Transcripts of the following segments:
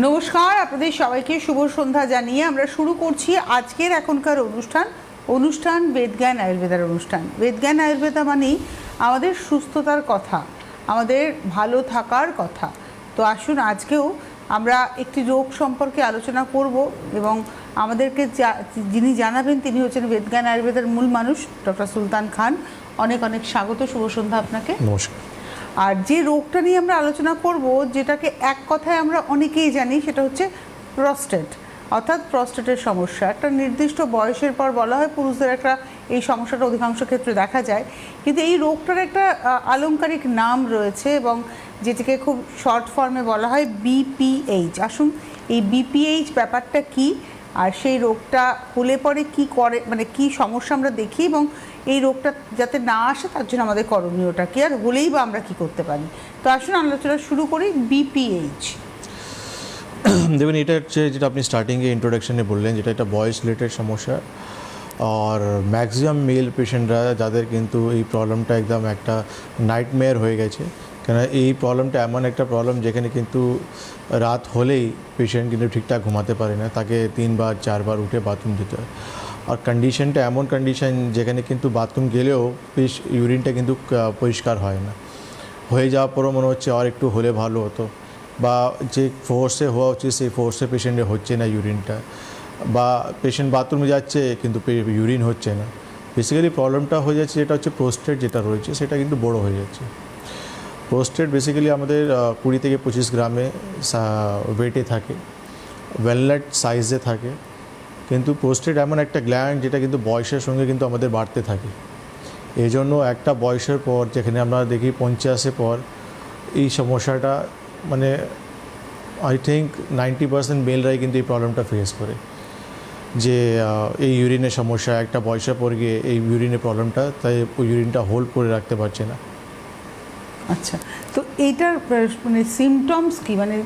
নমস্কার, আপনাদের সবাইকে শুভ সন্ধ্যা জানিয়ে আমরা শুরু করছি আজকের এখনকার অনুষ্ঠান বেদজ্ঞান আয়ুর্বেদার অনুষ্ঠান। বেদজ্ঞান আয়ুর্বেদা মানেই আমাদের সুস্থতার কথা, আমাদের ভালো থাকার কথা। তো আসুন আজকেও আমরা একটি রোগ সম্পর্কে আলোচনা করব এবং আমাদেরকে যিনি জানাবেন তিনি হচ্ছেন বেদজ্ঞান আয়ুর্বেদার মূল মানুষ ডক্টর সুলতান খান। অনেক অনেক স্বাগত, শুভ সন্ধ্যা আপনাকে। নমস্কার। আর যে রোগটা নিয়ে আমরা আলোচনা করব, যেটাকে এক কথায় আমরা অনেকেই জানি, সেটা হচ্ছে প্রস্টেট, অর্থাৎ প্রস্টেটের সমস্যা। একটা নির্দিষ্ট বয়সের পর বলা হয় পুরুষদের একটা এই সমস্যাটা অধিকাংশ ক্ষেত্রে দেখা যায়, কিন্তু এই রোগটার একটা আলংকারিক নাম রয়েছে এবং যেটাকে খুব শর্ট ফর্মে বলা হয় বিপিএইচ। আসুন এই বিপিএইচ ব্যাপারটা কি, আর সেই রোগটা হলে পরে কি করে, মানে কি সমস্যা আমরা দেখি, এবং এই রোগটা যাতে না আসে তার জন্য আমাদের করণীয়টা কি, আর হলেই বা আমরা কি করতে পারি। তো আসুন আলোচনা শুরু করি বিপিএইচ। দেখবেন এটা হচ্ছে যেটা আপনি স্টার্টিংয়ে ইন্ট্রোডাকশনে বললেন, যেটা একটা বয়স রিলেটেড সমস্যা। আর ম্যাক্সিমাম মেল পেশেন্টরা যাদের কিন্তু এই প্রবলেমটা একদম একটা নাইটমেয়ার হয়ে গেছে, কেন এই প্রবলেমটা এমন একটা প্রবলেম যেখানে কিন্তু রাত হলেই পেশেন্ট কিন্তু ঠিকঠাক ঘুমাতে পারে না, তাকে 3বার 4বার উঠে বাথরুম যেতে হয়। আর কন্ডিশনটা এমন কন্ডিশন যেখানে কিন্তু বাথরুম গেলেও ইউরিনটা কিন্তু পরিষ্কার হয় না, হয়ে যাওয়ার পরও মনে হচ্ছে আর একটু হলে ভালো হতো, বা যে ফোর্সে হওয়া উচিত সেই ফোর্সে পেশেন্টের হচ্ছে না ইউরিনটা, বা পেশেন্ট বাথরুমে যাচ্ছে কিন্তু ইউরিন হচ্ছে না। বেসিক্যালি প্রবলেমটা হয়ে যাচ্ছে যেটা হচ্ছে প্রোস্টেট যেটা রয়েছে সেটা কিন্তু বড় হয়ে যাচ্ছে। প্রোস্টেট বেসিক্যালি আমাদের 20 থেকে 25 গ্রামে ওয়েটে থাকে, ওয়েলনাট সাইজে থাকে, কিন্তু প্রোস্টেট এমন একটা গ্ল্যান্ড যেটা কিন্তু বয়সের সঙ্গে কিন্তু আমাদের বাড়তে থাকে। এই জন্য একটা বয়সের পর, যেখানে আমরা দেখি 50-এর পর এই সমস্যাটা, মানে আই থিঙ্ক 90% মেলরাই কিন্তু এই প্রবলেমটা ফেস করে, যে এই ইউরিনের সমস্যা একটা বয়সের পর গিয়ে এই ইউরিনের প্রবলেমটা, তাই ওই ইউরিনটা হোল্ড করে রাখতে পারছে না। আচ্ছা, তো এইটার মানে সিমটমস কি, মানে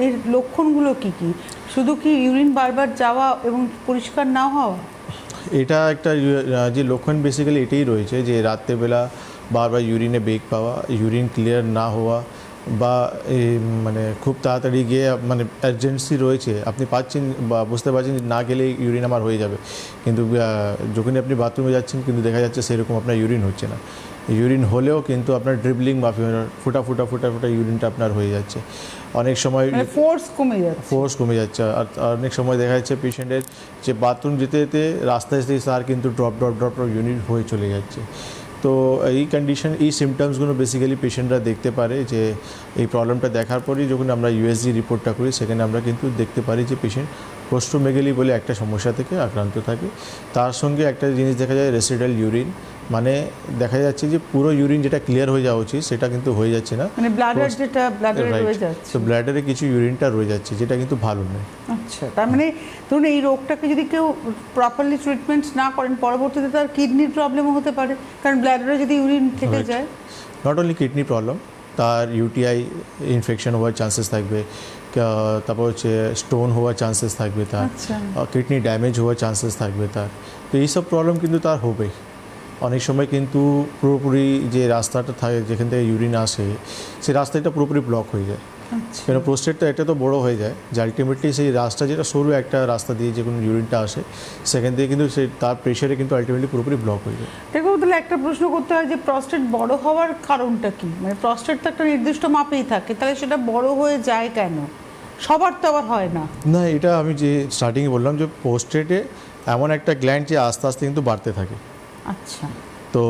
এর লক্ষণগুলো কি কি? শুধু কি ইউরিন বারবার যাওয়া এবং পরিষ্কার না হওয়া? এটা একটা যে লক্ষণ বেসিক্যালি এটাই রয়েছে, যে রাত্রেবেলা বারবার ইউরিনে বেগ পাওয়া, ইউরিন ক্লিয়ার না হওয়া, বা মানে খুব তাড়াতাড়ি গিয়ে মানে আর্জেন্সি রয়েছে, আপনি পাচ্ছেন বা বুঝতে পারছেন যে না গেলে ইউরিন আমার হয়ে যাবে, কিন্তু যখনই আপনি বাথরুমে যাচ্ছেন কিন্তু দেখা যাচ্ছে সেরকম আপনার ইউরিন হচ্ছে না। ইউরিন হলেও কিন্তু আপনার ড্রিবলিং বা ফুটা ফুটা ফুটা ফুটা ইউরিনটা আপনার হয়ে যাচ্ছে। অনেক সময় ফোর্স কমে যাচ্ছে। আর অনেক সময় দেখা যাচ্ছে পেশেন্টের যে বাথরুম যেতে যেতে রাস্তায় তার কিন্তু ড্রপ ড্রপ ড্রপ ইউরিন হয়ে চলে যাচ্ছে। তো এই কন্ডিশন, এই সিমটমসগুলো বেসিক্যালি পেশেন্টরা দেখতে পারে, যে এই প্রবলেমটা দেখার পরেই যখন আমরা ইউএসজি রিপোর্টটা করি সেখানে আমরা কিন্তু দেখতে পারি যে পেশেন্ট প্রোস্টোমেগালি বলে একটা সমস্যা থেকে আক্রান্ত থাকে। তার সঙ্গে একটা জিনিস দেখা যায় রেসিডাল ইউরিন, মানে দেখা যাচ্ছে যে পুরো ইউরিন যেটা ক্লিয়ার হয়ে যাওয়া উচিত সেটা কিন্তু হয়ে যাচ্ছে না, মানে ব্লাডার যেটা ব্লাডারে রয়ে যাচ্ছে, তো ব্লাডারে কিছু ইউরিনটা রয়ে যাচ্ছে, যেটা কিন্তু ভালো নয়। আচ্ছা, তার মানে ধরুন এই রোগটাকে যদি কেউ প্রপারলি ট্রিটমেন্ট না করেন, পরবর্তীতে তার কিডনির প্রবলেমও হতে পারে, কারণ ব্লাডারে যদি ইউরিন থেকে যায়। নট অনলি কিডনি প্রবলেম, তার ইউটিআই ইনফেকশন হওয়ার চান্সেস থাকবে, তারপর হচ্ছে স্টোন হওয়ার চান্সেস থাকবে, তার কিডনি ড্যামেজ হওয়ার চান্সেস থাকবে তার। তো এইসব প্রবলেম কিন্তু তার হবে। অনেক সময় কিন্তু পুরোপুরি যে রাস্তাটা থাকে যেখান থেকে ইউরিন আসে সেই রাস্তাটা পুরোপুরি ব্লক হয়ে যায়, কেন প্রোস্টেটটা এটা তো বড় হয়ে যায় যে আলটিমেটলি সেই রাস্তা যেটা সরু একটা রাস্তা দিয়ে যে কোনো ইউরিনটা আসে সেখান থেকে কিন্তু সেই তার প্রেশারে কিন্তু আলটিমেটলি পুরোপুরি ব্লক হয়ে যায়। দেখো, তাহলে একটা প্রশ্ন করতে হয় যে প্রস্টেট বড় হওয়ার কারণটা কি? মানে প্রস্টেট তো একটা নির্দিষ্ট মাপেই থাকে, তাহলে সেটা বড় হয়ে যায় কেন? সবার তো আবার হয় না। না, এটা আমি যে স্টার্টিংয়ে বললাম যে প্রোস্টেটে এমন একটা গ্ল্যান্ড যে আস্তে আস্তে কিন্তু বাড়তে থাকে। আচ্ছা, তো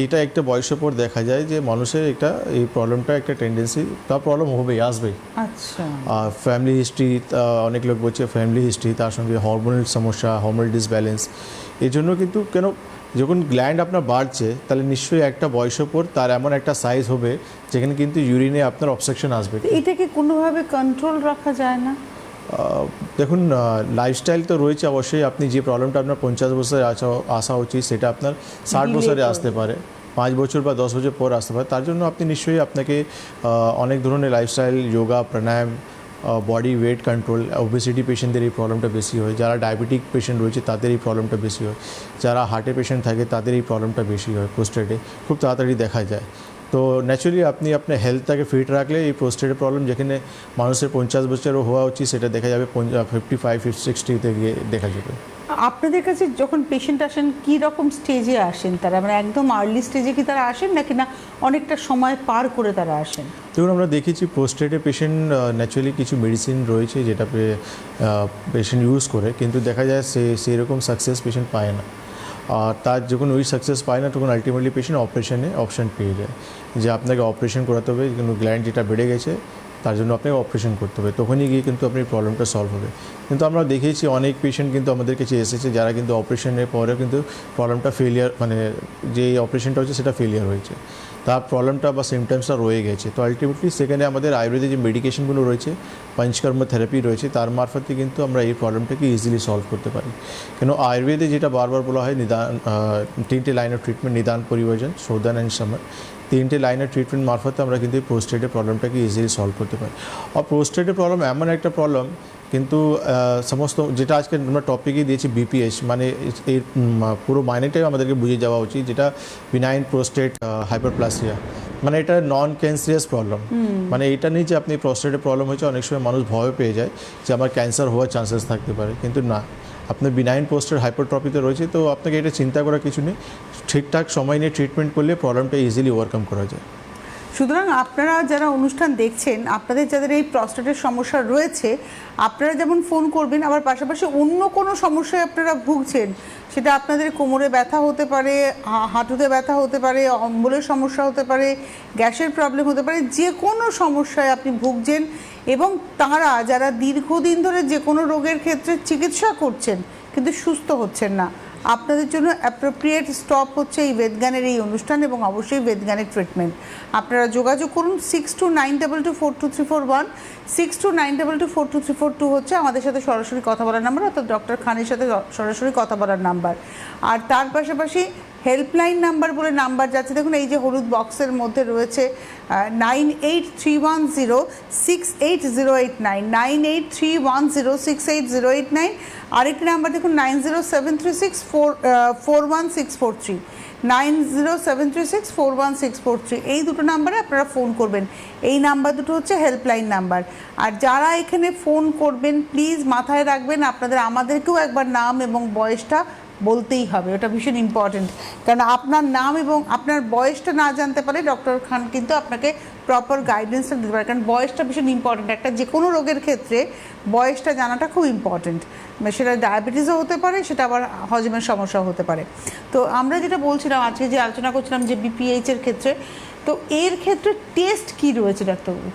এইটা একটা বয়সের পর দেখা যায় যে মানুষের একটা এই প্রবলেমটা একটা টেন্ডেন্সি, তার প্রবলেম হবেই, আসবেই। আচ্ছা, আর ফ্যামিলি হিস্ট্রি, অনেক লোক বলছে ফ্যামিলি হিস্ট্রি, তার সঙ্গে হরমোনাল সমস্যা, হরমোনাল ডিসব্যালেন্স, এই জন্য কিন্তু কেন যখন গ্ল্যান্ড আপনার বাড়ছে তাহলে নিশ্চয়ই একটা বয়সের পর তার এমন একটা সাইজ হবে যেখানে কিন্তু ইউরিনে আপনার অবস্ট্রাকশন আসবে। এটাকে কোনোভাবে কন্ট্রোল রাখা যায় না? দেখুন, লাইফস্টাইল তো রয়েছে অবশ্যই। আপনি যে প্রবলেমটা আপনার 50 বছরে আসা উচিত সেটা আপনার 60 বছরে আসতে পারে, 5 বছর বা 10 বছর পর আসতে পারে। তার জন্য আপনি নিশ্চয়ই আপনাকে অনেক ধরনের লাইফস্টাইল, যোগা, প্রাণায়াম, বডি ওয়েট কন্ট্রোল, ওবেসিটি পেশেন্টদের এই প্রবলেমটা বেশি হয়, যারা ডায়াবেটিক পেশেন্ট রয়েছে তাদের এই প্রবলেমটা বেশি হয়, যারা হার্টের পেশেন্ট থাকে তাদের এই প্রবলেমটা বেশি হয়, প্রোস্টেটে খুব তাড়াতাড়ি দেখা যায়। তো ন্যাচুরালি আপনি আপনার হেলথটাকে ফিট রাখলে এই প্রোস্টেটের প্রবলেম যেখানে মানুষের 50 বছরও হওয়া উচিত সেটা দেখা যাবে 55-60 গিয়ে দেখা যাবে। আপনাদের কাছে যখন পেশেন্ট আসেন কী রকম স্টেজে আসেন তারা, মানে একদম আর্লি স্টেজে কি তারা আসেন নাকি না অনেকটা সময় পার করে তারা আসেন? দেখুন, আমরা দেখেছি প্রোস্টেটের পেশেন্ট ন্যাচুরালি কিছু মেডিসিন রয়েছে যেটা পেশেন্ট ইউজ করে, কিন্তু দেখা যায় সেই রকম সাকসেস পেশেন্ট পায় না। আর তার যখন ওই সাকসেস পায় না তখন আলটিমেটলি পেশেন্ট অপারেশনে অপশান পেয়ে যায় যে আপনাকে অপারেশন করাতে হবে, কিন্তু গ্ল্যান্ড যেটা বেড়ে গেছে তার জন্য আপনাকে অপারেশন করতে হবে, তখনই গিয়ে কিন্তু আপনার প্রবলেমটা সলভ হবে। কিন্তু আমরা দেখেছি অনেক পেশেন্ট কিন্তু আমাদের কাছে এসেছে যারা কিন্তু অপারেশনের পরেও কিন্তু প্রবলেমটা ফেলিয়ার, মানে যে অপারেশনটা হচ্ছে সেটা ফেলিয়ার হয়েছে, তার প্রবলেমটা বা সিমটমসটা রয়ে গেছে। তো আলটিমেটলি সেখানে আমাদের আয়ুর্বেদের যে মেডিকেশনগুলো রয়েছে, পঞ্চকর্ম থেরাপি রয়েছে, তার মারফতে কিন্তু আমরা এই প্রবলেমটাকে ইজিলি সলভ করতে পারি। কেন আয়ুর্বেদে যেটা বারবার বলা হয় নিদান, 3টে লাইন অফ ট্রিটমেন্ট, নিদান, পরিবর্জন, শোধন অ্যান্ড সমর, 3টে লাইনের ট্রিটমেন্ট মারফতে আমরা কিন্তু এই প্রোস্টেটের প্রবলেমটাকে ইজিলি সলভ করতে পারি। আর প্রোস্টেটের প্রবলেম এমন একটা প্রবলেম কিন্তু সমস্ত যেটা আজকে আমরা টপিকই দিয়েছি বিপিএস, মানে এর পুরো মাইনেটাই আমাদেরকে বুঝে যাওয়া উচিত, যেটা বিনাইন প্রোস্টেট হাইপারপ্লাসিয়া, মানে এটা নন ক্যান্সারিয়াস প্রবলেম। মানে এটা নেই যে আপনি প্রোস্টেটের প্রবলেম হয়েছে, অনেক সময় মানুষ ভয় পেয়ে যায় যে আমার ক্যান্সার হওয়ার চান্সেস থাকতে পারে, কিন্তু না, আপনার বিনাইন প্রোস্টেট হাইপারট্রফিতে রয়েছে। তো আপনাকে এটা চিন্তা করার কিছু নেই, ঠিকঠাক সময় নিয়ে ট্রিটমেন্ট করলে প্রবলেমটা ইজিলি ওভারকাম করা যায়। সুতরাং আপনারা যারা অনুষ্ঠান দেখছেন, আপনাদের যাদের এই প্রস্টেটের সমস্যা রয়েছে, আপনারা যেমন ফোন করবেন, আবার পাশাপাশি অন্য কোনো সমস্যায় আপনারা ভুগছেন, সেটা আপনাদের কোমরে ব্যথা হতে পারে, হাঁটুতে ব্যথা হতে পারে, অম্বলের সমস্যা হতে পারে, গ্যাসের প্রবলেম হতে পারে, যে কোনো সমস্যায় আপনি ভুগছেন এবং তারা যারা দীর্ঘদিন ধরে যে কোনো রোগের ক্ষেত্রে চিকিৎসা করছেন কিন্তু সুস্থ হচ্ছেন না, আপনাদের জন্য অ্যাপ্রোপ্রিয়েট স্টপ হচ্ছে এই বেদজ্ঞানের এই অনুষ্ঠান এবং অবশ্যই বেদজ্ঞানের ট্রিটমেন্ট। আপনারা যোগাযোগ করুন 6292242341, 6292242342 হচ্ছে আমাদের সাথে সরাসরি কথা বলার নাম্বার, অর্থাৎ ডক্টর খানের সাথে সরাসরি কথা বলার নাম্বার। আর তার পাশাপাশি হেল্পলাইন নাম্বার বলে নাম্বার যাচ্ছে, দেখুন এই যে হলুদ বক্সের মধ্যে রয়েছে 9831068089, 9831068089। আরেকটি নাম্বার দেখুন 9073641643, 9073641643। এই দুটো নাম্বারে আপনারা ফোন করবেন। এই নাম্বার দুটো হচ্ছে হেল্পলাইন নাম্বার। আর যারা এখানে ফোন করবেন প্লিজ মাথায় রাখবেন আপনাদের আমাদেরকেও একবার নাম এবং বয়সটা বলতেই হবে, ওটা ভীষণ ইম্পর্টেন্ট। কারণ আপনার নাম এবং আপনার বয়সটা না জানতে পারে ডক্টর খান কিন্তু আপনাকে প্রপার গাইডেন্সটা দিতে পারে, কারণ বয়সটা ভীষণ ইম্পর্টেন্ট। একটা যে কোনো রোগের ক্ষেত্রে বয়সটা জানাটা খুব ইম্পর্টেন্ট, সেটা ডায়াবেটিসও হতে পারে, সেটা আবার হজমের সমস্যাও হতে পারে। তো আমরা যেটা বলছিলাম আজকে যে আলোচনা করছিলাম যে বিপিএইচের ক্ষেত্রে, তো এর ক্ষেত্রে টেস্ট কি রয়েছে ডাক্তারবাবু?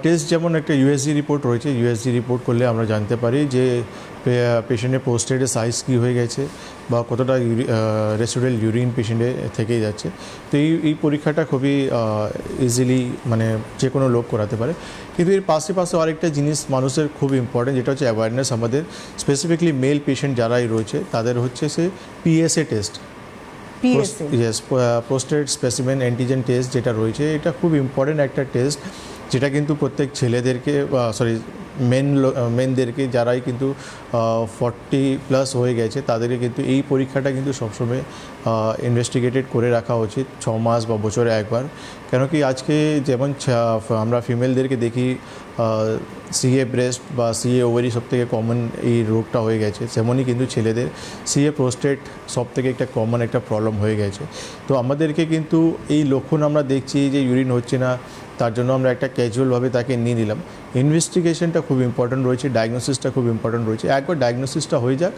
টেস্ট যেমন একটা ইউএসজি রিপোর্ট রয়েছে, ইউএসজি রিপোর্ট করলে আমরা জানতে পারি যে পেশেন্টের প্রোস্টেটের সাইজ কী হয়ে গেছে বা কতটা রেসিডুয়াল ইউরিন পেশেন্টে থেকেই যাচ্ছে। তো এই পরীক্ষাটা খুবই ইজিলি মানে যে কোনো লোক করাতে পারে। কিন্তু এর পাশে আরেকটা জিনিস মানুষের খুব ইম্পর্টেন্ট, যেটা হচ্ছে অ্যাওয়ারনেস। আমাদের স্পেসিফিকলি মেল পেশেন্ট যারাই রয়েছে তাদের হচ্ছে সে PSA test, yes, prostate specimen antigen test যেটা রয়েছে, এটা খুব ইম্পর্টেন্ট একটা টেস্ট, যেটা কিন্তু প্রত্যেক ছেলেদেরকে মেনদেরকে যারাই কিন্তু 40+ হয়ে গেছে তাদেরকে কিন্তু এই পরীক্ষাটা কিন্তু সবসময় ইনভেস্টিগেটেড করে রাখা উচিত 6 মাস বা বছরে একবার। কেন কি আজকে যেমন আমরা ফিমেলদেরকে দেখি সিএ ব্রেস্ট বা সিএ ওভারি সবথেকে কমন এই রোগটা হয়ে গেছে, তেমনই কিন্তু ছেলেদের সিএ প্রোস্টেট সবথেকে একটা কমন একটা প্রবলেম হয়ে গেছে। তো আমাদেরকে কিন্তু এই লক্ষণ আমরা দেখছি যে ইউরিন হচ্ছে না, তার জন্য আমরা একটা ক্যাজুয়ালভাবে তাকে নিয়ে নিলাম। ইনভেস্টিগেশনটা খুব ইম্পর্ট্যান্ট রয়েছে, ডায়াগনোসিসটা খুব ইম্পর্ট্যান্ট রয়েছে। একবার ডায়াগনোসিসটা হয়ে যাক,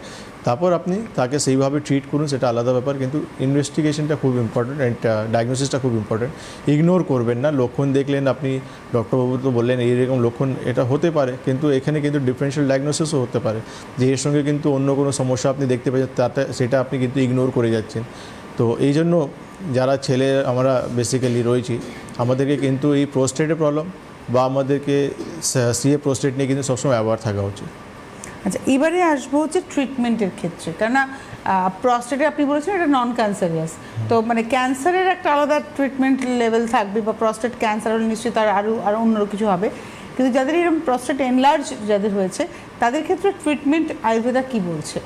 তারপর আপনি তাকে সেইভাবে ট্রিট করুন, সেটা আলাদা ব্যাপার, কিন্তু ইনভেস্টিগেশনটা খুব ইম্পর্ট্যান্ট অ্যান্ড ডায়াগনোসিসটা খুব ইম্পর্ট্যান্ট। ইগনোর করবেন না। লক্ষণ দেখলেন আপনি, ডক্টরবাবু তো বললেন এইরকম লক্ষণ, এটা হতে পারে, কিন্তু এখানে কিন্তু ডিফারেন্সিয়াল ডায়াগনোসিসও হতে পারে যে এর সঙ্গে কিন্তু অন্য কোনো সমস্যা আপনি দেখতে পাচ্ছেন, তাতে সেটা আপনি কিন্তু ইগনোর করে যাচ্ছেন। তো এই জন্য যারা ছেলে আমরা বেসিক্যালি রয়েছি, আমাদেরকে কিন্তু এই প্রোস্টেটের প্রবলেম বা আমাদেরকে সিএ প্রোস্টেট নিয়ে কিন্তু সবসময় অ্যাওয়ার থাকা উচিত। আচ্ছা, এবারে আসবো হচ্ছে ট্রিটমেন্টের ক্ষেত্রে, কেননা প্রস্টেটে আপনি বলেছেন এটা নন ক্যান্সারিয়াস, তো মানে ক্যান্সারের একটা আলাদা ট্রিটমেন্ট লেভেল থাকবে, বা প্রস্টেট ক্যান্সার হলে নিশ্চয়ই তার আরও অন্য কিছু হবে, কিন্তু যাদের এরকম প্রস্টেট এনলার্জ যাদের হয়েছে তাদের ক্ষেত্রে ট্রিটমেন্ট আয়ুর্বেদা কী বলছে?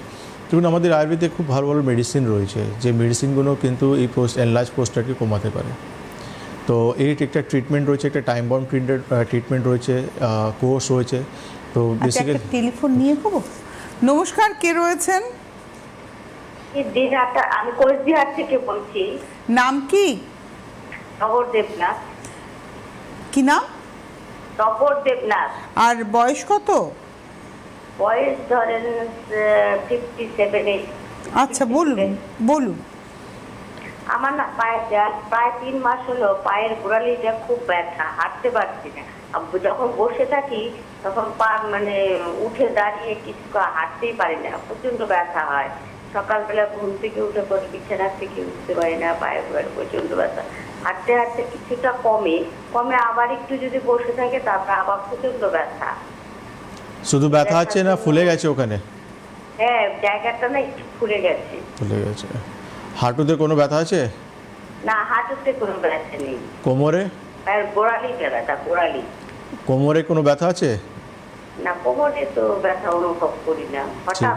দেখুন, আমাদের আয়ুর্বেদে খুব ভালো ভালো মেডিসিন রয়েছে, যে মেডিসিনগুলো কিন্তু এই এনলার্জ প্রোস্টেটকে কমাতে পারে। তো এই একটা ট্রিটমেন্ট রয়েছে, একটা টাইম বাউন্ড ট্রিটমেন্ট রয়েছে, কোর্স রয়েছে। তো আচ্ছা, বেসিক্যালি একটা টেলিফোন নিয়ে নেবো। নমস্কার, কে রয়েছেন? আমি কোচবিহার থেকে বলছি। নাম কি? টগর দেবনাথ। কি নাম? টগর দেবনাথ। আর বয়স কত? বয়স ধরেন 57। আচ্ছা, বলুন বলুন। আমার না প্রায় 3 মাস হলো পায়ের গোড়ালিটা খুব ব্যথা, হাঁটতে পারছি না। যখন বসে থাকি তখন পা মানে উঠে দাঁড়িয়ে কিছু হাঁটতেই পারি না, প্রচন্ড ব্যথা হয়। সকালবেলা ঘুম থেকে উঠে পরে বিছানা থেকে উঠতে পারি না, পায়ের গোড়ালি প্রচন্ড ব্যথা। হাঁটতে হাঁটতে কিছুটা কমে আবার একটু যদি বসে থাকে তারপর আবার প্রচন্ড ব্যথা। শুধু ব্যথা আছে না ফুলে গেছে ওখানে? হ্যাঁ, জায়গাটা না একটু ফুলে গেছে। ফুলে গেছে। হাঁটুতে কোনো ব্যথা আছে? না, হাঁটুতে কোনো ব্যথা নেই। কোমরে? পায়ের গোড়ালিতে ব্যথা, গোড়ালি। কোমরে কোনো ব্যথা আছে? না, কোমরে তো ব্যথা অনুভব করি না। হঠাৎ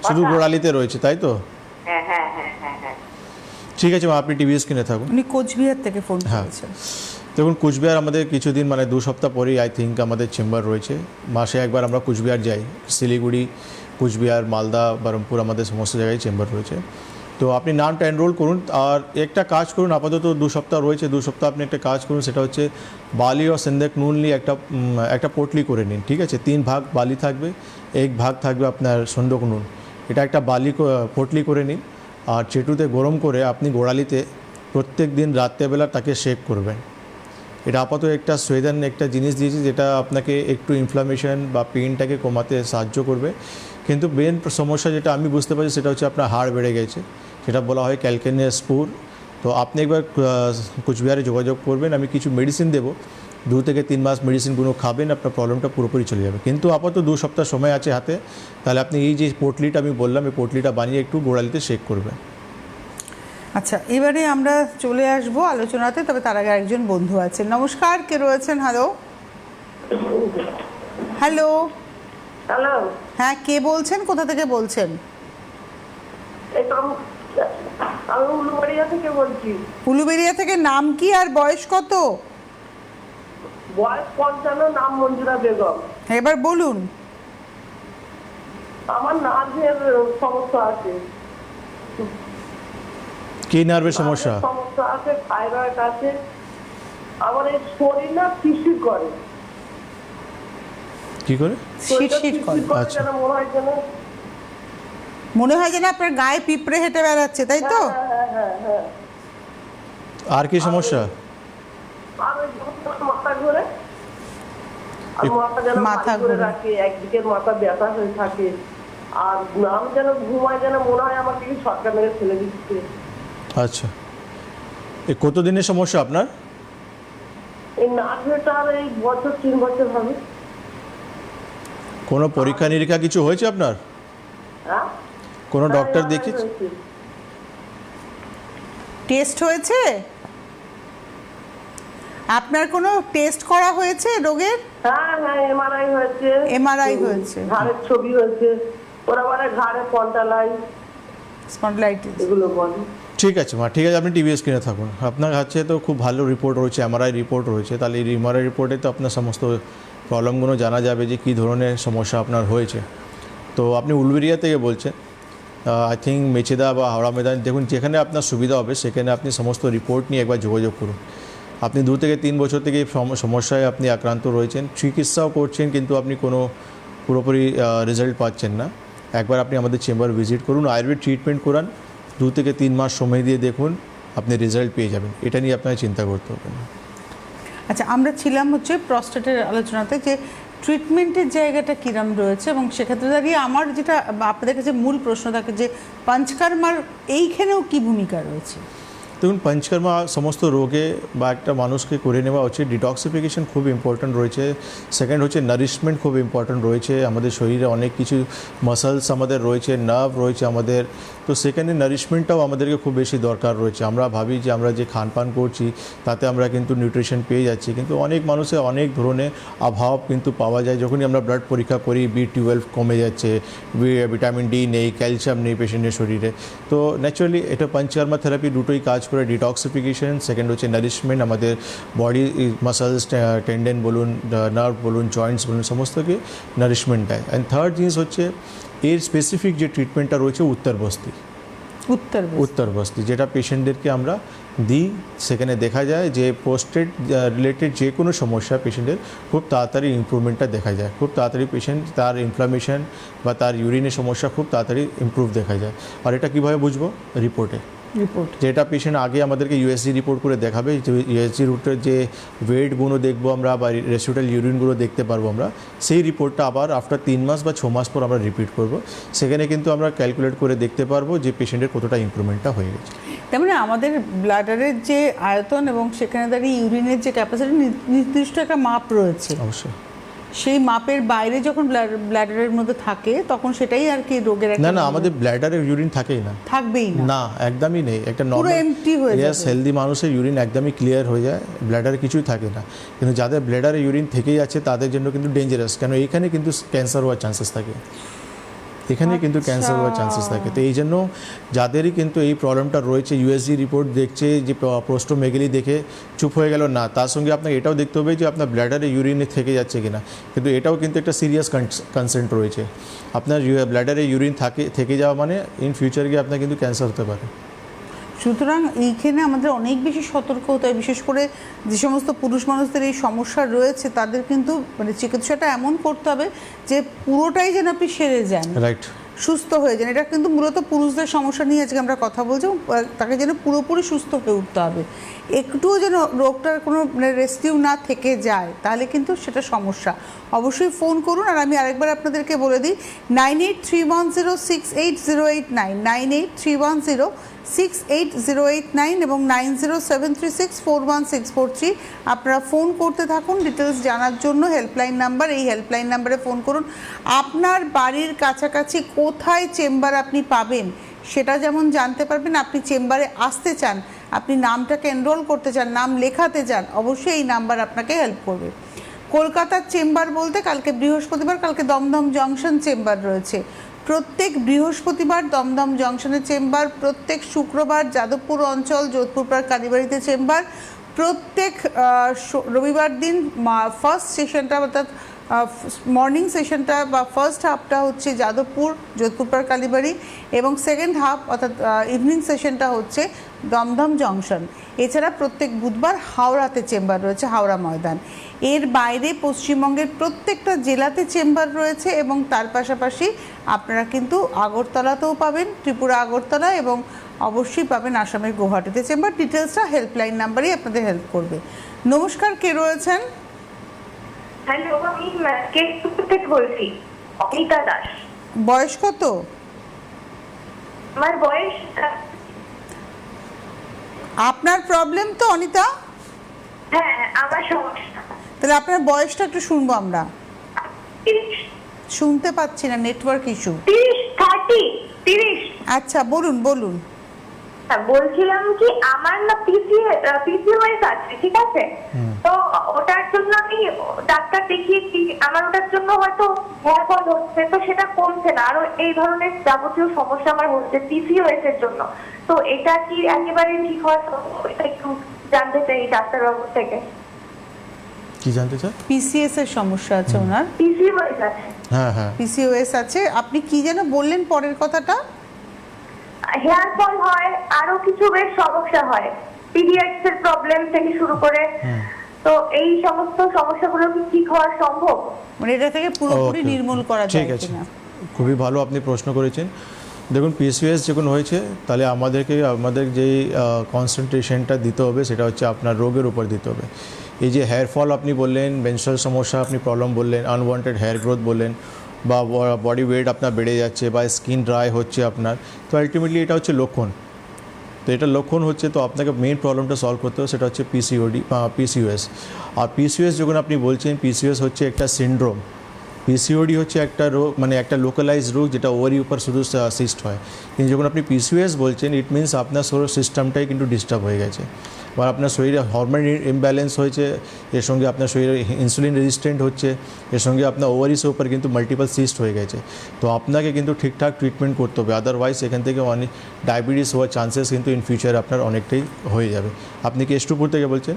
শুধু গোড়ালিতে রয়েছে, তাই তো? হ্যাঁ হ্যাঁ হ্যাঁ হ্যাঁ হ্যাঁ। ঠিক আছে মা, আপনি টিভি স্ক্রিনে থাকুন। উনি কোচবিহার থেকে ফোন হ্যাঁ। করেছেন। দেখুন, কুচবিহার আমাদের কিছুদিন মানে 2 সপ্তাহ পরেই আই থিঙ্ক আমাদের চেম্বার রয়েছে। মাসে একবার আমরা কুচবিহার যাই। শিলিগুড়ি, কুচবিহার, মালদা, বহরমপুর আমাদের সমস্ত জায়গায় চেম্বার রয়েছে। তো আপনি নামটা এনরোল করুন। আর একটা কাজ করুন, আপাতত 2 সপ্তাহ রয়েছে, 2 সপ্তাহ আপনি একটা কাজ করুন, সেটা হচ্ছে বালি ও সেন্দেক নুন নিয়ে একটা পটলি করে নিন। ঠিক আছে? 3 ভাগ বালি থাকবে, 1 ভাগ থাকবে আপনার সন্দক নুন। এটা একটা পটলি করে নিন। আর চেটুতে গরম করে আপনি গোড়ালিতে প্রত্যেক দিন রাত্রেবেলা তাকে শেক করবেন। এটা আপাতত একটা সুয়েদান একটা জিনিস দিয়েছি যেটা আপনাকে একটু ইনফ্লামেশন বা পেইনটাকে কমাতে সাহায্য করবে। কিন্তু মেন সমস্যা যেটা আমি বুঝতে পারছি সেটা হচ্ছে আপনার হাড় বেড়ে গেছে, সেটা বলা হয় ক্যালকেনিয়াস স্পুর। তো আপনি একবার কুচবিহারে যোগাযোগ করবেন, আমি কিছু মেডিসিন দেবো, 2 থেকে 3 মাস মেডিসিনগুলো খাবেন, আপনার প্রবলেমটা পুরোপুরি চলে যাবে। কিন্তু আপাতত 2 সপ্তাহ সময় আছে হাতে, তাহলে আপনি এই যে পটলিটা আমি বললাম, এই পটলিটা বানিয়ে একটু গোড়ালিতে শেক করবেন। আচ্ছা, এবারে আমরা চলে আসবো আলোচনাতে, তবে তার আগে একজন বন্ধু আছেন। নমস্কার, কে রয়েছেন? Hello hello. হ্যালো, হ্যাঁ, কে বলছেন? কোথা থেকে বলছেন? এই তো আমি উলুবাড়িয়া থেকে বলছি। উলুবেড়িয়া থেকে। নাম কি আর বয়স কত? বয়স 55, নাম মঞ্জুরা বেগম। এবার বলুন। আমার নার্ভের সমস্যা আছে। কী নার্ভের সমস্যা? সমস্যা আছে, থাইরয়েড আছে। আমার এই শরীর না শিরশির করে। কী করে? শিরশির করে। আচ্ছা। যেন মনে হয় যেন মনে হয় যেন আপনার গায়ে পিঁপড়ে হেঁটে বেড়াচ্ছে, তাই তো? হ্যাঁ হ্যাঁ হ্যাঁ। আর কি সমস্যা? আর ওই মাথা ঘুরে, আর মাথা যেন মাথা ভারী করে ঘোরে। রাখে, একদিকের মাথা ব্যথা হয়ে থাকে। আর আমি যেন ঘুমায় যেন মনে হয় আমাকে কি সরকার মেরে ফেলে দিচ্ছে। আচ্ছা, এ কতদিনের সমস্যা আপনার? এই নার্ভটা আর এই 3 বছর হবে। কোনো পরীক্ষা নিরীক্ষা কিছু হয়েছে আপনার? হ্যাঁ, কোনো ডক্টর হ্যাঁ, দেখিয়েছে? হয়েছে। টেস্ট হয়েছে? আপনার কোনো টেস্ট করা হয়েছে রোগের? হ্যাঁ হ্যাঁ, এমআরআই হয়েছে। MRI হয়েছে। ঘাড়ের ছবি হয়েছে। ওরা বলে ঘাড়ে পন্টালাই স্পন্ডলাইটিস। এগুলো বলে। ঠিক আছে মা, ঠিক আছে, আপনি টিভি স্ক্রিনে থাকুন। আপনার কাছে তো খুব ভালো রিপোর্ট রয়েছে, এমআরআই রিপোর্ট রয়েছে। তাহলে এই এমআরআই রিপোর্টে তো আপনার সমস্ত প্রবলেমগুলো জানা যাবে যে কী ধরনের সমস্যা আপনার হয়েছে। তো আপনি উলবেড়িয়া থেকে বলছেন, আই থিঙ্ক মেচেদা বা হাওড়া ময়দান, দেখুন যেখানে আপনার সুবিধা হবে সেখানে আপনি সমস্ত রিপোর্ট নিয়ে একবার যোগাযোগ করুন। আপনি 2 থেকে 3 বছর থেকে এই সমস্যায় আপনি আক্রান্ত রয়েছেন, চিকিৎসাও করছেন, কিন্তু আপনি কোনো পুরোপুরি রেজাল্ট পাচ্ছেন না। একবার আপনি আমাদের চেম্বার ভিজিট করুন, আয়ুর্বেদ ট্রিটমেন্ট করান, 2 থেকে 3 মাস সময় দিয়ে দেখুন, আপনি রেজাল্ট পেয়ে যাবেন। এটা নিয়ে আপনাকে চিন্তা করতে হবে না। আচ্ছা, আমরা ছিলাম হচ্ছে প্রস্টেটের আলোচনাতে, যে ট্রিটমেন্টের জায়গাটা কিরম রয়েছে, এবং সেক্ষেত্রে দাঁড়িয়ে আমার যেটা আপনাদের কাছে মূল প্রশ্ন থাকে যে পঞ্চকর্মার এইখানেও কি ভূমিকা রয়েছে? দেখুন, পঞ্চকর্মা সমস্ত রোগে বা একটা মানুষকে করে নেওয়া হচ্ছে। ডিটক্সিফিকেশন খুব ইম্পর্ট্যান্ট রয়েছে। সেকেন্ড হচ্ছে নারিশমেন্ট খুব ইম্পর্ট্যান্ট রয়েছে। আমাদের শরীরে অনেক কিছু মাসলস আমাদের রয়েছে, নার্ভ রয়েছে আমাদের, তো সেখানে নারিশমেন্টটাও আমাদেরকে খুব বেশি দরকার রয়েছে। আমরা ভাবি যে আমরা যে খানপান করছি তাতে আমরা কিন্তু নিউট্রিশন পেয়ে যাচ্ছি, কিন্তু অনেক মানুষের অনেক ধরনের অভাব কিন্তু পাওয়া যায়। যখনই আমরা ব্লাড পরীক্ষা করি, B12 কমে যাচ্ছে, ভিটামিন ডি নেই, ক্যালসিয়াম নেই পেশেন্টের শরীরে। তো ন্যাচারালি এটা পঞ্চকর্মা থেরাপি দুটোই কাজ করে ডিটক্সিফিকেশন, সেকেন্ড হচ্ছে নারিশমেন্ট, আমাদের বডি মাসলস টেন্ডেন বলুন, নার্ভ বলুন, জয়েন্টস বলুন, সমস্তকে নারিশমেন্ট দেয়। অ্যান্ড থার্ড জিনিস হচ্ছে এর স্পেসিফিক যে ট্রিটমেন্টটা রয়েছে উত্তর বস্তি, যেটা পেশেন্টদেরকে আমরা দিই। সেখানে দেখা যায় যে প্রোস্টেট রিলেটেড যে কোনো সমস্যা পেশেন্টের খুব তাড়াতাড়ি ইমপ্রুভমেন্টটা দেখা যায়, খুব তাড়াতাড়ি পেশেন্ট তার ইনফ্লামেশন বা তার ইউরিনের সমস্যা খুব তাড়াতাড়ি ইমপ্রুভ দেখা যায়। আর এটা কীভাবে বুঝবো? রিপোর্ট যেটা পেশেন্ট আগে আমাদেরকে ইউএসজি রিপোর্ট করে দেখাবে, ইউএসজি রুটের যে ওয়েটগুলো দেখবো আমরা বা রেসিডুয়াল ইউরিনগুলো দেখতে পারবো আমরা, সেই রিপোর্টটা আবার আফটার 3 মাস বা 6 মাস পর আমরা রিপিট করব। সেখানে কিন্তু আমরা ক্যালকুলেট করে দেখতে পারবো যে পেশেন্টের কতটা ইমপ্রুভমেন্টটা হয়ে গেছে। তার মানে আমাদের ব্লাডারের যে আয়তন এবং সেখানে দাঁড়িয়ে ইউরিনের যে ক্যাপাসিটি নির্দিষ্ট একটা মাপ রয়েছে, অবশ্যই সেই মাপের বাইরে যখন ব্লাডারের মধ্যে থাকে তখন সেটাই আর কি রোগের একটা না আমাদের ব্ল্যাডারে ইউরিন থাকেই না, থাকবেই না একদমই নেই। একটা পুরো নর্মাল এমটি হয়ে যাবে। হেলদি মানুষের ইউরিন একদমই ক্লিয়ার হয়ে যায়, ব্ল্যাডারে কিছুই থাকে না। কিন্তু যাদের ব্ল্যাডারে ইউরিন থেকেই আছে তাদের জন্য কিন্তু ডেঞ্জারাস, কেন এইখানে কিন্তু ক্যান্সার হওয়ার চান্সেস থাকে, এখানে কিন্তু ক্যান্সার হওয়ার চান্সেস থাকে। তো এই জন্য যাদেরই কিন্তু এই প্রবলেমটা রয়েছে, ইউএসজি রিপোর্ট দেখছে যে প্রোস্টোমেগালি দেখে চুপ হয়ে গেল না, তার সঙ্গে আপনাকে এটাও দেখতে হবে যে আপনার ব্ল্যাডারে ইউরিনে থেকে যাচ্ছে কিনা। কিন্তু এটাও কিন্তু একটা সিরিয়াস কনসেন্ট রয়েছে, আপনার ব্ল্যাডারে ইউরিন থেকে যাওয়া মানে ইন ফিউচার গিয়ে আপনার কিন্তু ক্যান্সার হতে পারে। সুতরাং এইখানে আমাদের অনেক বেশি সতর্ক হতে হয়, বিশেষ করে যে সমস্ত পুরুষ মানুষদের এই সমস্যা রয়েছে তাদের কিন্তু মানে চিকিৎসাটা এমন করতে হবে যে পুরোটাই যেন আপনি সেরে যান, রাইট, সুস্থ হয়ে যান। এটা কিন্তু মূলত পুরুষদের সমস্যা নিয়ে আজকে আমরা কথা বলছি, তাকে যেন পুরোপুরি সুস্থ হয়ে উঠতে হবে। একটুও যেন রোগটার কোনো মানে রেস্কিউ না থেকে যায়, তাহলে কিন্তু সেটা সমস্যা। অবশ্যই ফোন করুন। আর আমি আরেকবার আপনাদেরকে বলে দিই 9831068089, 9831068089 এবং 9073641643। আপনারা ফোন করতে থাকুন ডিটেলস জানার জন্য। হেল্পলাইন নাম্বার, এই হেল্পলাইন নাম্বারে ফোন করুন। আপনার বাড়ির কাছাকাছি কোথায় চেম্বার আপনি পাবেন সেটা যেমন জানতে পারবেন, আপনি চেম্বারে আসতে চান, আপনি নামটাকে এনরোল করতে চান, নাম লেখাতে চান, অবশ্যই এই নাম্বার আপনাকে হেল্প করবে। কলকাতার চেম্বার বলতে কালকে বৃহস্পতিবার, কালকে দমদম জংশন চেম্বার রয়েছে। প্রত্যেক বৃহস্পতিবার দমদম জংশনের চেম্বার, প্রত্যেক শুক্রবার যাদবপুর অঞ্চল যোধপুরপাড় কালীবাড়িতে চেম্বার, প্রত্যেক রবিবার দিন ফার্স্ট সেশনটা অর্থাৎ মর্নিং সেশনটা বা ফার্স্ট হাফটা হচ্ছে যাদবপুর যোধপুরপাড় কালীবাড়ি এবং সেকেন্ড হাফ অর্থাৎ ইভিনিং সেশনটা হচ্ছে দমদম জংশন। এছাড়া প্রত্যেক বুধবার হাওড়াতে চেম্বার রয়েছে, হাওড়া ময়দান। এর বাইরে পশ্চিমবঙ্গের প্রত্যেকটা জেলাতে চেম্বার রয়েছে এবং তার পাশাপাশি আপনারা কিন্তু আগরতলাতেও পাবেন, ত্রিপুরা আগরতলা, এবং অবশ্যই পাবেন আসামের গুয়াহাটিতে চেম্বার। ডিটেলসটা হেল্পলাইন নাম্বারই আপনাদের হেল্প করবে। নমস্কার, কে রয়েছেন? হ্যালো, আমি কেশপুর থেকে বলছি, অনিতা দাস। বয়স কত? আমার বয়স আপনার প্রবলেম তো অনিতা? হ্যাঁ, আমার সমস্যা। তাহলে আপনার বয়সটা একটু শুনবো আমরা। 30। শুনতে পাচ্ছি না, নেটওয়ার্ক ইস্যু। 30। আচ্ছা, বলুন বলুন। হ্যাঁ, বলছিলাম কি আমার না পিসিওএস আছে, ঠিক আছে? তো ওটার জন্য আমি ডাক্তার দেখিয়েছি, আমার ওটার জন্য হয়তো হেয়ার ফল হচ্ছে, তো সেটা কমছে না, আরো এই ধরনের যাবতীয় সমস্যা আমার হচ্ছে পিসিওএস এর জন্য। তো এটা কি একেবারে ঠিক হয়? এটা একটু জানতে চাই ডাক্তারবাবু থেকে। কি জানতে চান? পিসিএস এর সমস্যা আছে ওনার। পিসিওএস আছে। হ্যাঁ পিসিওএস আছে। আপনি কি যেন বললেন পরের কথাটা? হেয়ার ফল হয়, আরো কিছু বেশ সমস্যা হয়, পিরিয়ডস এর প্রবলেম থেকে শুরু করে। তো এই সমস্ত সমস্যাগুলো কি ঠিক হওয়া সম্ভব? মানে এটা থেকে পুরোপুরি নির্মূল করা যায় ঠিক আছে, কিনা? খুবই ভালো আপনি প্রশ্ন করেছেন। দেখুন, পিসিওএস যখন হয়েছে তাহলে আমাদের যেই কনসেন্ট্রেশনটা দিতে হবে সেটা হচ্ছে আপনার রোগের উপর দিতে হবে। এই যে হেয়ার ফল আপনি বললেন, মেনস্ট্রুয়াল সমস্যা আপনি প্রবলেম বললেন, আনওয়ান্টেড হেয়ার গ্রোথ বললেন, বা বডি ওয়েট আপনার বেড়ে যাচ্ছে বা স্কিন ড্রাই হচ্ছে আপনার, তো আলটিমেটলি এটা হচ্ছে লক্ষণ। তো এটা লক্ষণ হচ্ছে, তো আপনাকে মেইন প্রবলেমটা সলভ করতে হবে, সেটা হচ্ছে পিসিওএস। আর পিসিওএস যখন আপনি বলছেন, পিসিওএস হচ্ছে একটা সিনড্রোম, পিসিওডি হচ্ছে একটা রোগ, মানে একটা লোকালাইজ রোগ যেটা ওভারি উপর শুধু সিস্ট হয়। কিন্তু যখন আপনি পিসিওএস বলছেন, ইট মিনস আপনার শরীর সিস্টেমটাই কিন্তু ডিস্টার্ব হয়ে গেছে, বা আপনার শরীরে হরমোন ইমব্যালেন্স হয়েছে, এর সঙ্গে আপনার শরীরে ইনসুলিন রেজিস্ট্যান্ট হচ্ছে, এর সঙ্গে আপনার ওভারিসের উপর কিন্তু মাল্টিপল সিস্ট হয়ে গেছে। তো আপনাকে কিন্তু ঠিকঠাক ট্রিটমেন্ট করতে হবে, আদারওয়াইজ এখান থেকে অনেক ডায়াবেটিস হওয়ার চান্সেস কিন্তু ইন ফিউচারে আপনার অনেকটাই হয়ে যাবে। আপনি কি এসটুপুর থেকে বলছেন?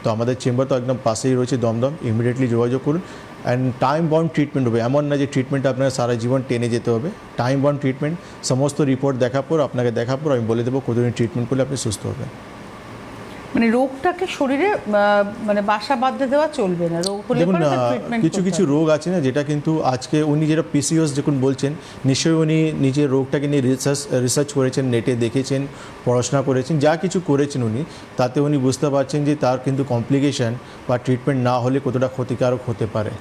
তো আমাদের চেম্বার তো একদম পাশেই রয়েছে দমদম, ইমিডিয়েটলি যোগাযোগ করুন। অ্যান্ড টাইম বাউন্ড ট্রিটমেন্ট হবে, এমন না যে ট্রিটমেন্টটা আপনার সারা জীবন টেনে যেতে হবে। টাইম বাউন্ড ট্রিটমেন্ট, সমস্ত রিপোর্ট দেখার পর আপনাকে দেখার পর আমি বলে দেবো কতদিন ট্রিটমেন্ট করলে আপনি সুস্থ হবেন। মানে রোগটাকে শরীরে মানে বাসা বাঁধতে দেওয়া চলবে না, রোগ হলে দেখুন, পরে তার ট্রিটমেন্ট কিছু কিছু রোগ আছে না, যেটা কিন্তু আজকে উনি যেটা পিসিওএস যখন বলছেন, নিশ্চয়ই উনি নিজের রোগটাকে নিয়ে রিসার্চ করেছেন, নেটে দেখেছেন, পড়াশোনা করেছেন, যা কিছু করেছেন উনি, তাতে উনি বুঝতে পারছেন যে তার কিন্তু কমপ্লিকেশান বা ট্রিটমেন্ট না হলে কতটা ক্ষতিকারক হতে পারে।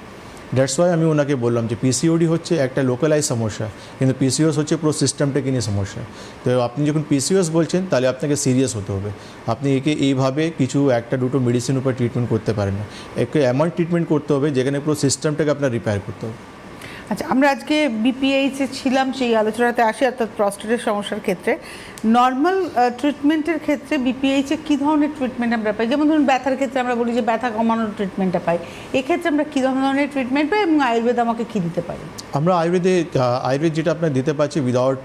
দ্যাটস ওয়াই আমি ওনাকে বললাম যে পিসিওডি হচ্ছে একটা লোকালাইজ সমস্যা, কিন্তু পিসিওএস হচ্ছে পুরো সিস্টেমটাকে নিয়ে সমস্যা। তো আপনি যখন পিসিওএস বলছেন, তাহলে আপনাকে সিরিয়াস হতে হবে। আপনি একে এইভাবে কিছু একটা দুটো মেডিসিন উপর ট্রিটমেন্ট করতে পারেন না, একে এমন ট্রিটমেন্ট করতে হবে যেখানে পুরো সিস্টেমটাকে আপনার রিপেয়ার করতে হবে। আচ্ছা, আমরা আজকে বিপিএইচে ছিলাম, সেই আলোচনাতে আসি, অর্থাৎ প্রস্টেটের সমস্যার ক্ষেত্রে নর্মাল ট্রিটমেন্টের ক্ষেত্রে বিপিএইচে কী ধরনের ট্রিটমেন্ট আমরা পাই? যেমন ধরুন ব্যথার ক্ষেত্রে আমরা বলি যে ব্যথা কমানোর ট্রিটমেন্টটা পাই, এক্ষেত্রে আমরা কী ধরনের ট্রিটমেন্ট পাই এবং আয়ুর্বেদ আমাকে কী দিতে পারে? আমরা আয়ুর্বেদ যেটা আপনার দিতে পারছি, উইদাউট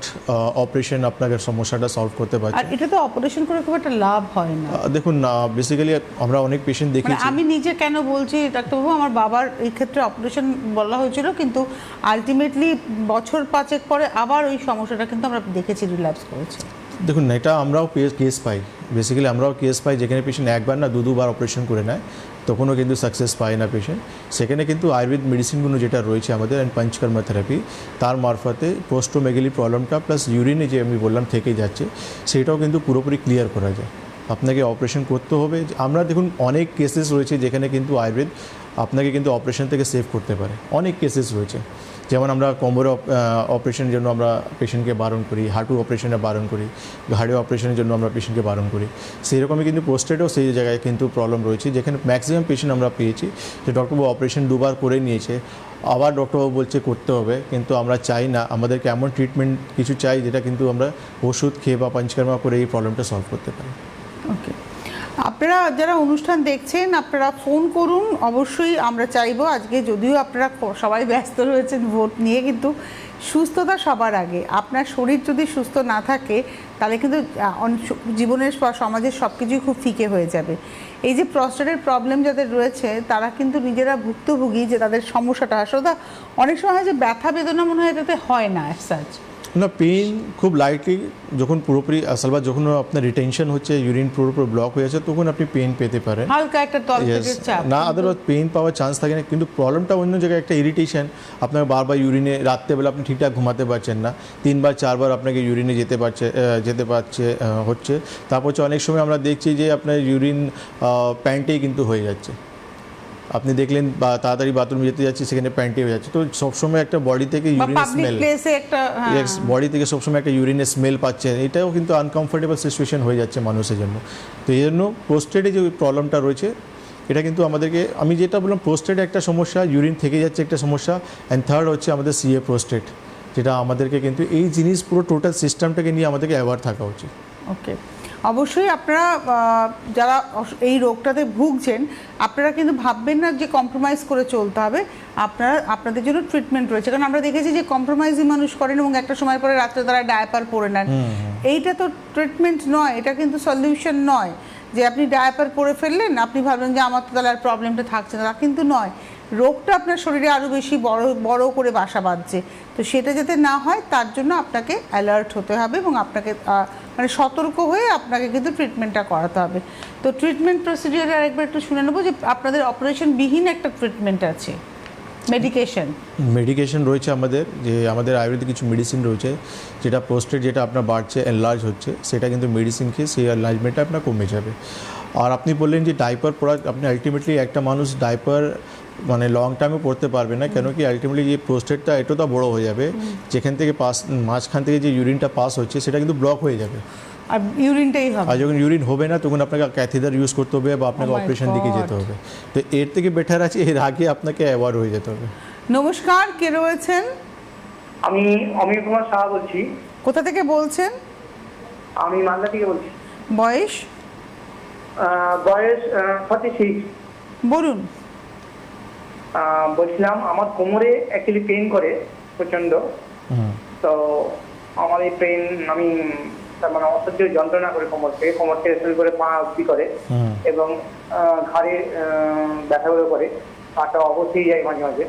অপারেশন আপনাকে সমস্যাটা সলভ করতে পারছি। আর এটা তো অপারেশন করে খুব একটা লাভ হয় না। দেখুন, বেসিক্যালি আমরা অনেক পেশেন্ট মানে দেখেছি। আমি নিজে কেন বলছি ডাক্তারবাবু, আমার বাবার এই ক্ষেত্রে অপারেশন বলা হয়েছিল, কিন্তু আলটিমেটলি বছর 5 পরে আবার ওই সমস্যাটা কিন্তু আমরা দেখেছি রিল্যাপস করেছে। দেখুন, এটা আমরাও কেস পাই, বেসিক্যালি আমরাও কেস পাই যেখানে পেশেন্ট একবার না দুবার অপারেশন করে নেয়, তখনও কিন্তু সাকসেস পায় না পেশেন্ট। সেখানে কিন্তু আয়ুর্বেদ মেডিসিনগুলো যেটা রয়েছে আমাদের, অ্যান্ড পঞ্চকর্মা থেরাপি, তার মারফতে পোস্টোমেগালি প্রবলেমটা প্লাস ইউরিনে যে আমি বললাম থেকে যাচ্ছে, সেটাও কিন্তু পুরোপুরি ক্লিয়ার করা যায়। আপনাকে অপারেশন করতে হবে। আমরা দেখুন অনেক কেসেস রয়েছে যেখানে কিন্তু আয়ুর্বেদ আপনাকে কিন্তু অপারেশন থেকে সেভ করতে পারে, অনেক কেসেস রয়েছে। যেমন আমরা কোমর অপারেশনের জন্য আমরা পেশেন্টকে বারণ করি, হাঁটু অপারেশনে বারণ করি, ঘাড়ে অপারেশনের জন্য আমরা পেশেন্টকে বারণ করি। সেই রকমই কিন্তু প্রোস্টেটেও সেই জায়গায় কিন্তু প্রবলেম রয়েছে, যেখানে ম্যাক্সিমাম পেশেন্ট আমরা পেয়েছি যে ডক্টরবাবু অপারেশন 2 বার করে নিয়েছে, আবার ডক্টরবাবু বলছে করতে হবে, কিন্তু আমরা চাই না, আমাদেরকে এমন ট্রিটমেন্ট কিছু চাই যেটা কিন্তু আমরা ওষুধ খেয়ে বা পঞ্চকর্মা করে এই প্রবলেমটা সলভ করতে পারি। ওকে, আপনারা যারা অনুষ্ঠান দেখছেন আপনারা ফোন করুন, অবশ্যই আমরা চাইবো। আজকে যদিও আপনারা সবাই ব্যস্ত রয়েছেন ভোট নিয়ে, কিন্তু সুস্থতা সবার আগে। আপনার শরীর যদি সুস্থ না থাকে তাহলে কিন্তু জীবনের সমাজের সব কিছুই খুব ফিকে হয়ে যাবে। এই যে প্রস্টেটের প্রবলেম যাদের রয়েছে তারা কিন্তু নিজেরা ভুক্তভোগী, যে তাদের সমস্যাটা আসলে অনেক সময় হয় যে ব্যথা বেদনা মনে হয় এটাতে হয় না অ্যাজ সাচ, না, পেইন খুব লাইটলি যখন পুরোপুরি আসলবা যখন আপনার রিটেনশন হচ্ছে, ইউরিন পুরোপুরি ব্লক হয়ে যাচ্ছে, তখন আপনি পেইন পেতে পারেন, হালকা একটা তলপেটের চাপ, না আদারওয়াইজ পেইন পাওয়ার চান্স থাকে না। কিন্তু প্রবলেমটা অন্য জায়গায় একটা ইরিটেশন, আপনার বারবার ইউরিনে, রাত্রেবেলা আপনি ঠিকঠাক ঘুমাতে পারছেন না, 3-4 আপনাকে ইউরিনে যেতে পারছে হচ্ছে। তারপর হচ্ছে অনেক সময় আমরা দেখছি যে আপনার ইউরিন প্যান্টেই কিন্তু হয়ে যাচ্ছে, আপনি দেখলেন বা তাড়াতাড়ি বাথরুমে যেতে যাচ্ছি, সেখানে প্যান্টে হয়ে যাচ্ছে। তো সবসময় একটা বডি থেকে ইউরিনের স্মেল, বডি থেকে সবসময় একটা ইউরিনের স্মেল পাচ্ছে, এটাও কিন্তু আনকমফোর্টেবল সিচুয়েশন হয়ে যাচ্ছে মানুষের জন্য। তো এই জন্য প্রোস্টেটে যে প্রবলেমটা রয়েছে, এটা কিন্তু আমাদেরকে, আমি যেটা বললাম প্রোস্টেট একটা সমস্যা, ইউরিন থেকে যাচ্ছে একটা সমস্যা, অ্যান্ড থার্ড হচ্ছে আমাদের সিএ প্রোস্টেট, যেটা আমাদেরকে কিন্তু এই জিনিস পুরো টোটাল সিস্টেমটাকে নিয়ে আমাদেরকে অ্যাওয়ার থাকা উচিত। ওকে, অবশ্যই আপনারা যারা এই রোগটাতে ভুগছেন আপনারা কিন্তু ভাববেন না যে কম্প্রোমাইজ করে চলতে হবে, আপনাদের জন্য ট্রিটমেন্ট রয়েছে। কারণ আমরা দেখেছি যে কম্প্রোমাইজই মানুষ করেন এবং একটা সময় পরে রাত্রে তারা ডায়াপার পরে নেন। এইটা তো ট্রিটমেন্ট নয়, এটা কিন্তু সলিউশন নয় যে আপনি ডায়াপার পরে ফেললেন, আপনি ভাবলেন যে আমার তো তাহলে আর প্রবলেমটা থাকছে না, তা কিন্তু নয়। রোগটা আপনার শরীরে আরও বেশি বড় করে বাসা বাঁধছে। তো সেটা যাতে না হয় তার জন্য আপনাকে অ্যালার্ট হতে হবে এবং আপনাকে মানে সতর্ক হয়ে আপনাকে কিন্তু ট্রিটমেন্টটা করাতে হবে। তো ট্রিটমেন্ট প্রসিডিওরে আরেকবার একটু শুনে নেবো যে আপনাদের অপারেশনবিহীন একটা ট্রিটমেন্ট আছে, মেডিকেশন রয়েছে আমাদের, যে আমাদের আয়ুর্বেদিক কিছু মেডিসিন রয়েছে, যেটা প্রোস্টেট যেটা আপনার বাড়ছে, এনলার্জ হচ্ছে, সেটা কিন্তু মেডিসিন খেয়ে সেই এনলার্জমেন্টটা আপনার কমে যাবে। আর আপনি বললেন যে ডাইপার পরা, আপনি আলটিমেটলি একটা মানুষ ডাইপার মানে লং টাইমে পড়তে পারবে না, কেন কি আলটিমেটলি যে প্রোস্টেটটা এতটা বড় হয়ে যাবে, যেখান থেকে মাঝখান থেকে যে ইউরিনটা পাস হচ্ছে সেটা কিন্তু ব্লক হয়ে যাবে, আর ইউরিনটাই হবে। আর যখন ইউরিন হবে না তখন আপনাকে ক্যাথিটার ইউজ করতে হবে বা আপনাকে অপারেশন দিকে যেতে হবে। তো এর থেকে বেটার আছে এর আগে আপনাকে অ্যাওয়ার্ড হয়ে যেতে হবে। নমস্কার, কে রয়েছেন? আমি অমিয় কুমার সাহা বলছি। কোথা থেকে বলছেন? আমি মালদা থেকে বলছি। বয়স? বয়স 46। বলুন। বলছিলাম আমার কোমরে অ্যাকচুয়ালি পেইন করে প্রচন্ড। তো আমার এই পেইন আমি তার মানে অসহ্য যন্ত্রণা করে কোমর থেকে শুরু করে পা অবধি করে এবং ঘাড়ে ব্যথাগুলো করে, পাটা অবশ্যই যায় মাঝে মাঝে।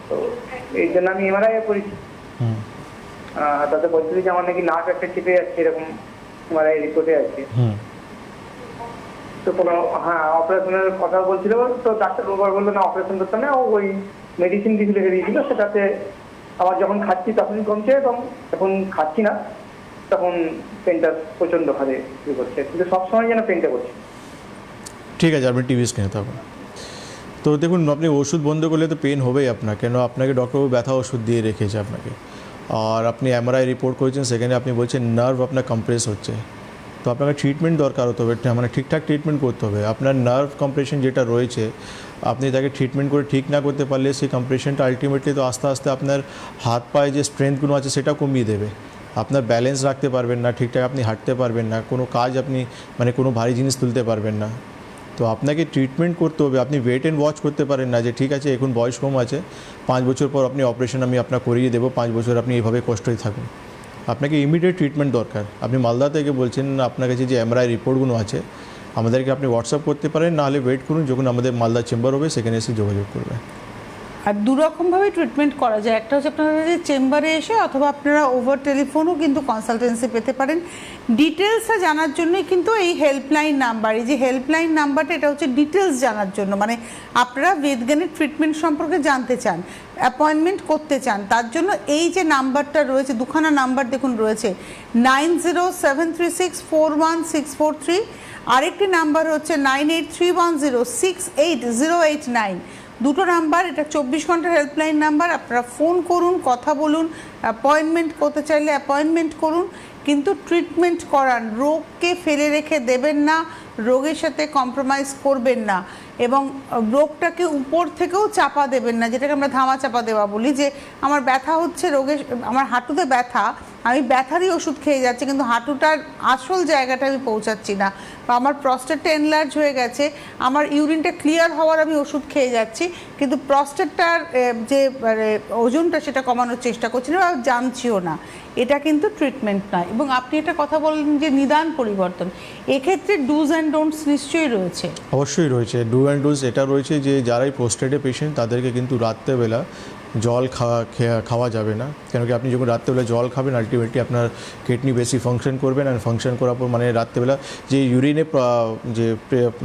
তো এই জন্য আমি এমআরআই করেছি। তাতে বলছিল যে আমার নাকি নার্ভ একটা চেপে যাচ্ছে, এরকম এমআরআই রিপোর্টে আছে। তো কোনো অপারেশনের কথা বলছিল, তো ডাক্তার বললো না অপারেশন করতে না, ওই মেডিসিন কিছু লিখে দিয়েছিল, সেটাতে আমার যখন খাচ্ছি তখনই কমছে এবং যখন খাচ্ছি না তখন পেনটা প্রচন্ড হারে শুরু করছে, কিন্তু সবসময় যেন পেনটা করছে। ঠিক আছে, আপনি টিভি স্ক্রিনে থাকুন। তো দেখুন, আপনি ওষুধ বন্ধ করলে তো পেন হবেই আপনার, কেন আপনাকে ডক্টরবাবু ব্যথা ওষুধ দিয়ে রেখেছে আপনাকে, আর আপনি এমআরআই রিপোর্ট করেছেন, সেখানে আপনি বলছেন নার্ভ আপনার কম্প্রেস হচ্ছে। তো আপনাকে ট্রিটমেন্ট দরকার হতে হবে, মানে ঠিকঠাক ট্রিটমেন্ট করতে হবে। আপনার নার্ভ কম্প্রেশন যেটা রয়েছে, আপনি তাকে ট্রিটমেন্ট করে ঠিক না করতে পারলে সেই কম্প্রেশনটা আলটিমেটলি তো আস্তে আস্তে আপনার হাত পায়ে যে স্ট্রেংথগুলো আছে সেটা কমিয়ে দেবে। আপনার ব্যালেন্স রাখতে পারবেন না, ঠিকঠাক আপনি হাঁটতে পারবেন না, কোনো কাজ আপনি মানে কোনো ভারী জিনিস তুলতে পারবেন না। তো আপনাকে ট্রিটমেন্ট করতে হবে। আপনি ওয়েট অ্যান্ড ওয়াচ করতে পারেন না যে ঠিক আছে এখন বয়স কম আছে, 5 বছর পর আপনি অপারেশন আমি আপনার করিয়ে দেবো, 5 বছর আপনি এইভাবে কষ্টই থাকুন। আপনাকে ইমিডিয়েট ট্রিটমেন্ট দরকার। আপনি মালদা থেকে বলছেন, আপনার কাছে যে এমআরআই রিপোর্টগুলো আছে আমাদেরকে আপনি হোয়াটসঅ্যাপ করতে পারেন, নাহলে ওয়েট করুন, যখন আমাদের মালদা চেম্বার হবে সেখানে এসে যোগাযোগ করবেন। আর দুরকমভাবে ট্রিটমেন্ট করা যায়, একটা হচ্ছে আপনারা যে চেম্বারে এসে, অথবা আপনারা ওভার টেলিফোনও কিন্তু কনসালটেন্সি পেতে পারেন। ডিটেলসটা জানার জন্যই কিন্তু এই হেল্পলাইন নাম্বার, এই যে হেল্পলাইন নাম্বারটা, এটা হচ্ছে ডিটেলস জানার জন্য, মানে আপনারা বেদজ্ঞানের ট্রিটমেন্ট সম্পর্কে জানতে চান, অ্যাপয়েন্টমেন্ট করতে চান, তার জন্য এই যে নাম্বারটা রয়েছে, দুখানা নাম্বার দেখুন রয়েছে, 9073641643, আরেকটি নাম্বার হচ্ছে 9831068089। দুটো নাম্বার, এটা 24 ঘন্টার হেল্পলাইন নাম্বার। আপনারা ফোন করুন, কথা বলুন, অ্যাপয়েন্টমেন্ট করতে চাইলে অ্যাপয়েন্টমেন্ট করুন, কিন্তু ট্রিটমেন্ট করান। রোগকে ফেলে রেখে দেবেন না, রোগের সাথে কম্প্রোমাইজ করবেন না, এবং রোগটাকে উপর থেকেও চাপা দেবেন না, যেটাকে আমরা ধামা চাপা দেওয়া বলি, যে আমার ব্যথা হচ্ছে, রোগের আমার হাঁটুতে ব্যথা, আমি ব্যথারই ওষুধ খেয়ে যাচ্ছি, কিন্তু হাঁটুটার আসল জায়গাটা আমি পৌঁছাচ্ছি না, বা আমার প্রস্টেটটা এনলার্জ হয়ে গেছে, আমার ইউরিনটা ক্লিয়ার হওয়ার আমি ওষুধ খেয়ে যাচ্ছি, কিন্তু প্রস্টেটটার যে ওজনটা সেটা কমানোর চেষ্টা করছি না, বা জানছিও না। এটা কিন্তু ট্রিটমেন্ট নয়। এবং আপনি একটা কথা বললেন যে নিদান পরিবর্তন, এক্ষেত্রে ডুজ অ্যান্ড ডোন্টস নিশ্চয়ই রয়েছে। অবশ্যই রয়েছে ডু অ্যান্ড ডুজ। এটা রয়েছে যে যারাই প্রোস্টেটে পেশেন্ট তাদেরকে কিন্তু রাত্রেবেলা জল খাওয়া যাবে না, কেন কি আপনি যখন রাত্রেবেলা জল খাবেন আলটিমেটলি আপনার কিডনি বেশি ফাংশন করবেন, অ্যান্ড ফাংশন করার পর মানে রাত্রেবেলা যে ইউরিনে যে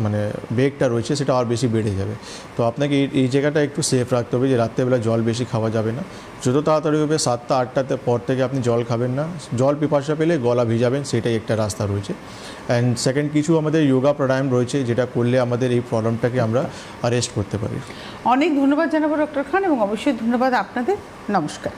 মানে বেগটা রয়েছে সেটা আর বেশি বেড়ে যাবে। তো আপনাকে এই জায়গাটা একটু সেফ রাখতে হবে যে রাত্রেবেলা জল বেশি খাওয়া যাবে না। যত তাড়াতাড়ি হবে 7টা 8টাতে পর থেকে আপনি জল খাবেন না। জল পিপাসা পেলে গলা ভিজাবেন, সেটাই একটা রাস্তা রয়েছে। অ্যান্ড সেকেন্ড, কিছু আমাদের যোগা প্রাণায়াম রয়েছে যেটা করলে আমাদের এই প্রবলেমটাকে আমরা অ্যারেস্ট করতে পারি। অনেক ধন্যবাদ জানাবো ডক্টর খান, এবং অবশ্যই ধন্যবাদ আপনাদের। নমস্কার।